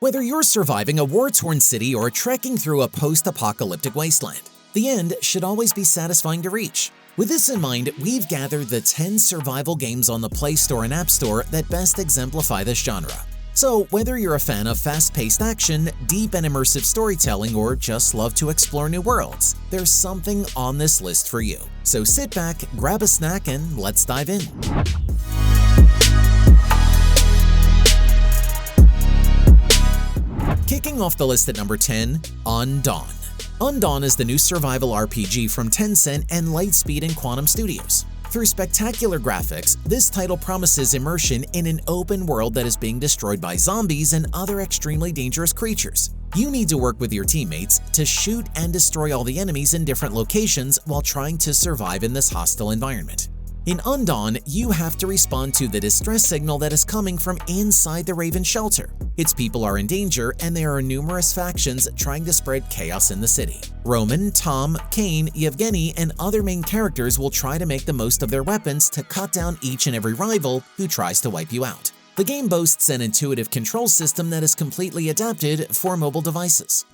Whether you're surviving a war-torn city or trekking through a post-apocalyptic wasteland, the end should always be satisfying to reach. With this in mind, we've gathered the 10 survival games on the Play Store and App Store that best exemplify this genre. So whether you're a fan of fast-paced action, deep and immersive storytelling, or just love to explore new worlds, there's something on this list for you. So sit back, grab a snack, and let's dive in. Kicking off the list at number 10, Undawn. Undawn is the new survival RPG from Tencent and Lightspeed and Quantum Studios. Through spectacular graphics, this title promises immersion in an open world that is being destroyed by zombies and other extremely dangerous creatures. You need to work with your teammates to shoot and destroy all the enemies in different locations while trying to survive in this hostile environment. In Undawn, you have to respond to the distress signal that is coming from inside the Raven shelter. Its people are in danger, and there are numerous factions trying to spread chaos in the city. Roman, Tom, Kane, Yevgeny, and other main characters will try to make the most of their weapons to cut down each and every rival who tries to wipe you out. The game boasts an intuitive control system that is completely adapted for mobile devices.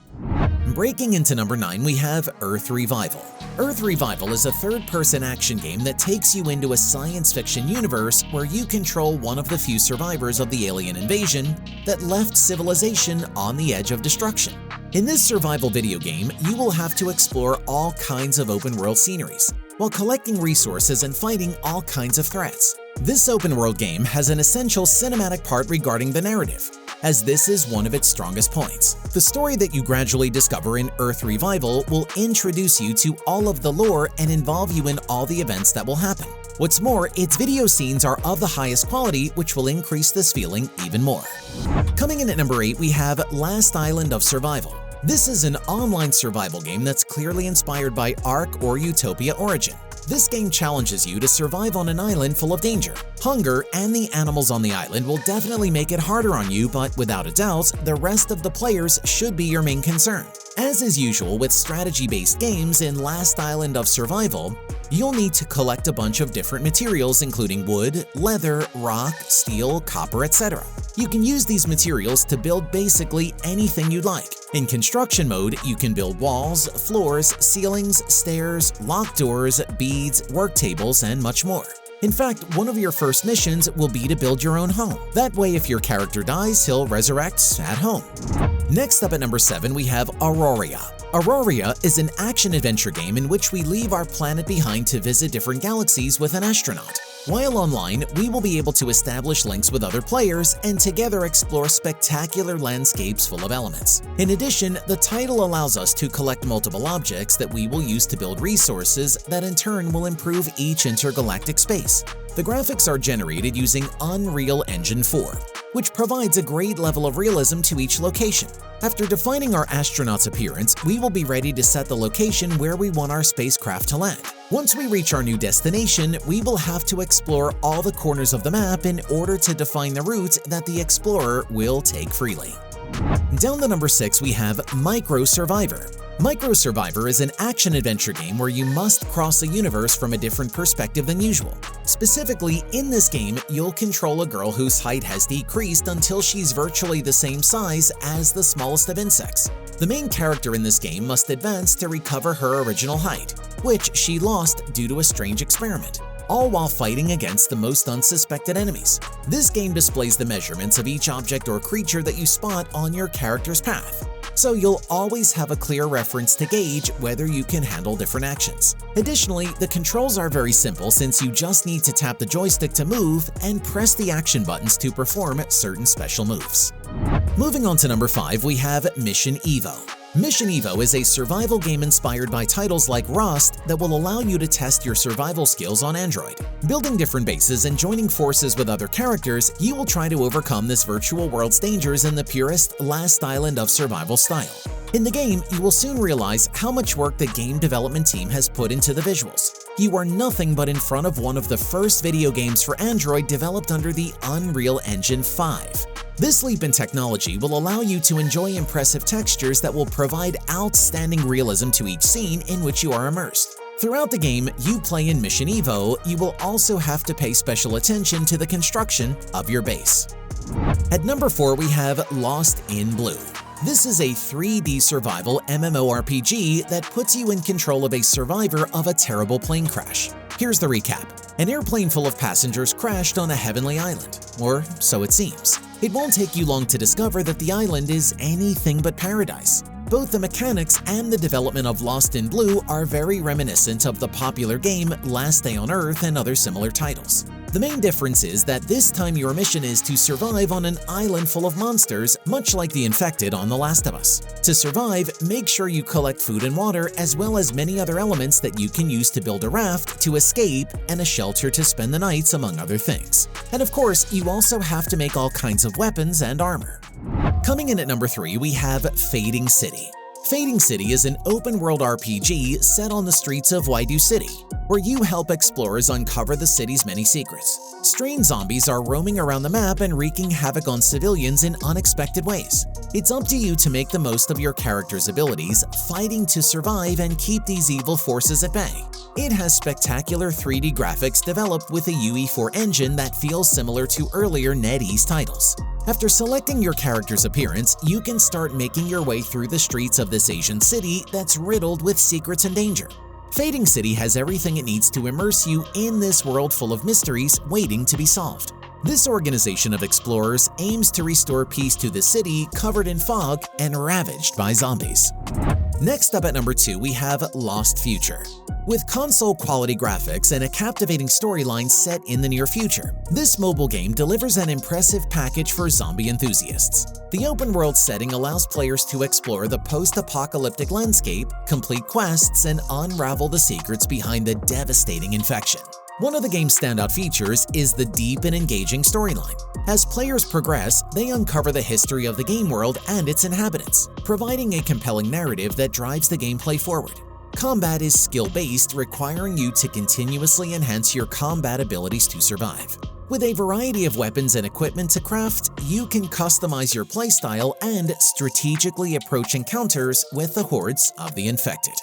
Breaking into number 9, we have Earth Revival. Earth Revival is a third-person action game that takes you into a science fiction universe where you control one of the few survivors of the alien invasion that left civilization on the edge of destruction. In this survival video game, you will have to explore all kinds of open-world sceneries, while collecting resources and fighting all kinds of threats. This open-world game has an essential cinematic part regarding the narrative, as this is one of its strongest points. The story that you gradually discover in Earth Revival will introduce you to all of the lore and involve you in all the events that will happen. What's more, its video scenes are of the highest quality, which will increase this feeling even more. Coming in at number 8, we have Last Island of Survival. This is an online survival game that's clearly inspired by Ark or Utopia Origin. This game challenges you to survive on an island full of danger. Hunger and the animals on the island will definitely make it harder on you, but without a doubt, the rest of the players should be your main concern. As is usual with strategy-based games in Last Island of Survival, you'll need to collect a bunch of different materials including wood, leather, rock, steel, copper, etc. You can use these materials to build basically anything you'd like. In construction mode, you can build walls, floors, ceilings, stairs, locked doors, beads, work tables, and much more. In fact, one of your first missions will be to build your own home. That way, if your character dies, he'll resurrect at home. Next up at number 7, we have Aurora. Aurora is an action-adventure game in which we leave our planet behind to visit different galaxies with an astronaut. While online, we will be able to establish links with other players and together explore spectacular landscapes full of elements. In addition, the title allows us to collect multiple objects that we will use to build resources that in turn will improve each intergalactic space. The graphics are generated using Unreal Engine 4, which provides a great level of realism to each location. After defining our astronaut's appearance, we will be ready to set the location where we want our spacecraft to land. Once we reach our new destination, we will have to explore all the corners of the map in order to define the route that the explorer will take freely. Down to number 6, we have Micro Survivor. Micro Survivor is an action-adventure game where you must cross a universe from a different perspective than usual. Specifically, in this game, you'll control a girl whose height has decreased until she's virtually the same size as the smallest of insects. The main character in this game must advance to recover her original height, which she lost due to a strange experiment, all while fighting against the most unsuspected enemies. This game displays the measurements of each object or creature that you spot on your character's path, so you'll always have a clear reference to gauge whether you can handle different actions. Additionally, the controls are very simple since you just need to tap the joystick to move and press the action buttons to perform certain special moves. Moving on to number 5, we have Mission Evo. Mission Evo is a survival game inspired by titles like Rust that will allow you to test your survival skills on Android. Building different bases and joining forces with other characters, you will try to overcome this virtual world's dangers in the purest Last Island of Survival style. In the game, you will soon realize how much work the game development team has put into the visuals. You are nothing but in front of one of the first video games for Android developed under the Unreal Engine 5. This leap in technology will allow you to enjoy impressive textures that will provide outstanding realism to each scene in which you are immersed. Throughout the game you play in Mission Evo, you will also have to pay special attention to the construction of your base. At number 4, we have Lost in Blue. This is a 3D survival MMORPG that puts you in control of a survivor of a terrible plane crash. Here's the recap. An airplane full of passengers crashed on a heavenly island, or so it seems. It won't take you long to discover that the island is anything but paradise. Both the mechanics and the development of Lost in Blue are very reminiscent of the popular game Last Day on Earth and other similar titles. The main difference is that this time your mission is to survive on an island full of monsters, much like the infected on The Last of Us. To survive, make sure you collect food and water, as well as many other elements that you can use to build a raft to escape and a shelter to spend the nights, among other things. And of course, you also have to make all kinds of weapons and armor. Coming in at number 3, we have Fading City. Fading City is an open-world RPG set on the streets of Waidu City, where you help explorers uncover the city's many secrets. Strange zombies are roaming around the map and wreaking havoc on civilians in unexpected ways. It's up to you to make the most of your character's abilities, fighting to survive and keep these evil forces at bay. It has spectacular 3D graphics developed with a UE4 engine that feels similar to earlier NetEase titles. After selecting your character's appearance, you can start making your way through the streets of this Asian city that's riddled with secrets and danger. Fading City has everything it needs to immerse you in this world full of mysteries waiting to be solved. This organization of explorers aims to restore peace to the city covered in fog and ravaged by zombies. Next up at number 2, we have Lost Future. With console-quality graphics and a captivating storyline set in the near future, this mobile game delivers an impressive package for zombie enthusiasts. The open-world setting allows players to explore the post-apocalyptic landscape, complete quests, and unravel the secrets behind the devastating infection. One of the game's standout features is the deep and engaging storyline. As players progress, they uncover the history of the game world and its inhabitants, providing a compelling narrative that drives the gameplay forward. Combat is skill-based, requiring you to continuously enhance your combat abilities to survive. With a variety of weapons and equipment to craft, you can customize your playstyle and strategically approach encounters with the hordes of the infected.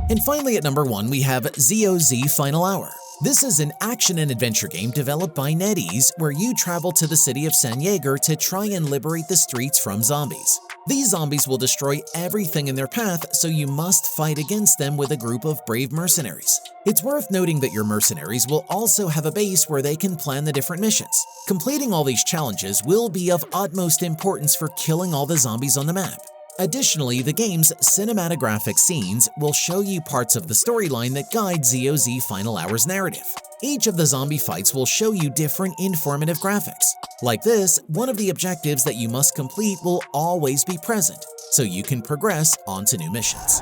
And finally at number 1, we have ZOZ Final Hour. This is an action and adventure game developed by NetEase where you travel to the city of San Diego to try and liberate the streets from zombies. These zombies will destroy everything in their path, so you must fight against them with a group of brave mercenaries. It's worth noting that your mercenaries will also have a base where they can plan the different missions. Completing all these challenges will be of utmost importance for killing all the zombies on the map. Additionally, the game's cinematographic scenes will show you parts of the storyline that guide ZOZ Final Hour's narrative. Each of the zombie fights will show you different informative graphics. Like this, one of the objectives that you must complete will always be present, so you can progress onto new missions.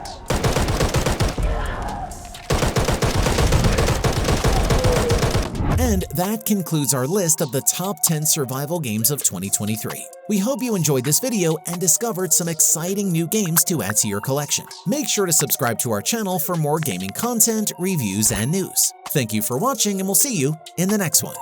And that concludes our list of the top 10 survival games of 2023. We hope you enjoyed this video and discovered some exciting new games to add to your collection. Make sure to subscribe to our channel for more gaming content, reviews, and news. Thank you for watching, and we'll see you in the next one.